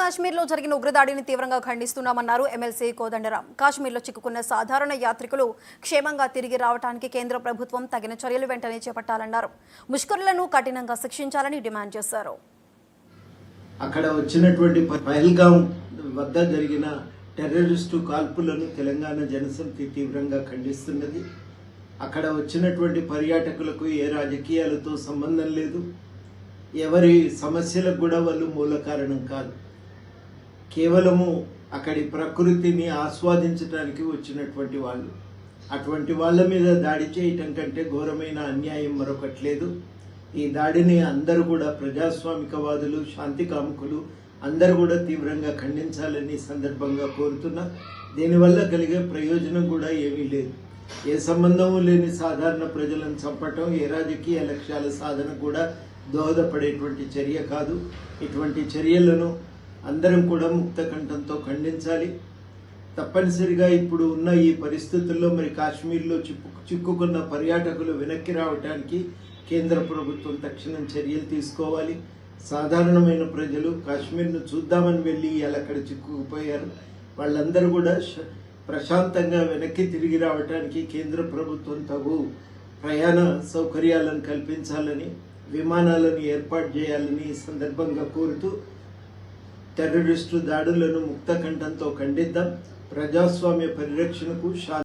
కాశ్మీర్లో జరిగిన ఉగ్రదాడిని తీవ్రంగా ఖండిస్తున్నామన్నారు ఎమ్మెల్సీ కోదండరాం. కాశ్మీర్లో చిక్కుకున్న సాధారణ యాత్రికులు క్షేమంగా తిరిగి రావడానికి కేంద్ర ప్రభుత్వం తగిన చర్యలు వెంటనే చేపట్టాలన్నారు. ముష్కరులను కఠినంగా శిక్షించాలని డిమాండ్ చేశారు. అక్కడ వచ్చినటువంటి పహల్గాం వద్ద జరిగిన టెర్రరిస్టు కాల్పులను తెలంగాణ జనసమితి తీవ్రంగా ఖండిస్తున్నది. అక్కడ వచ్చినటువంటి పర్యాటకులకు ఏ రాజకీయాలతో సంబంధం లేదు. ఎవరి సమస్యలకు కూడా వాళ్ళు మూల కారణం కాదు. కేవలము అక్కడి ప్రకృతిని ఆస్వాదించడానికి వచ్చినటువంటి వాళ్ళు. అటువంటి వాళ్ళ మీద దాడి చేయటం కంటే ఘోరమైన అన్యాయం మరొకటి లేదు. ఈ దాడిని అందరూ కూడా ప్రజాస్వామికవాదులు, శాంతి కాముకులు అందరూ కూడా తీవ్రంగా ఖండించాలని సందర్భంగా కోరుతున్నా. దీనివల్ల కలిగే ప్రయోజనం కూడా ఏమీ లేదు. ఏ సంబంధము లేని సాధారణ ప్రజలను చంపటం ఏ రాజకీయ లక్ష్యాల సాధన కూడా దోహదపడేటువంటి చర్య కాదు. ఇటువంటి చర్యలను అందరం కూడా ముక్త కంఠంతో ఖండించాలి. తప్పనిసరిగా ఇప్పుడు ఉన్న ఈ పరిస్థితుల్లో మరి కాశ్మీర్లో చిక్కుకున్న పర్యాటకులు వెనక్కి రావడానికి కేంద్ర ప్రభుత్వం తక్షణం చర్యలు తీసుకోవాలి. సాధారణమైన ప్రజలు కాశ్మీర్ను చూద్దామని వెళ్ళి అక్కడ చిక్కుకుపోయారు. వాళ్ళందరూ కూడా ప్రశాంతంగా వెనక్కి తిరిగి రావడానికి కేంద్ర ప్రభుత్వం తగు ప్రయాణ సౌకర్యాలను కల్పించాలని, విమానాలను ఏర్పాటు చేయాలని ఈ సందర్భంగా కోరుతూ టెర్రరిస్టు దాడులను ముక్త కంఠంతో ఖండిద్దాం. ప్రజాస్వామ్య పరిరక్షణకు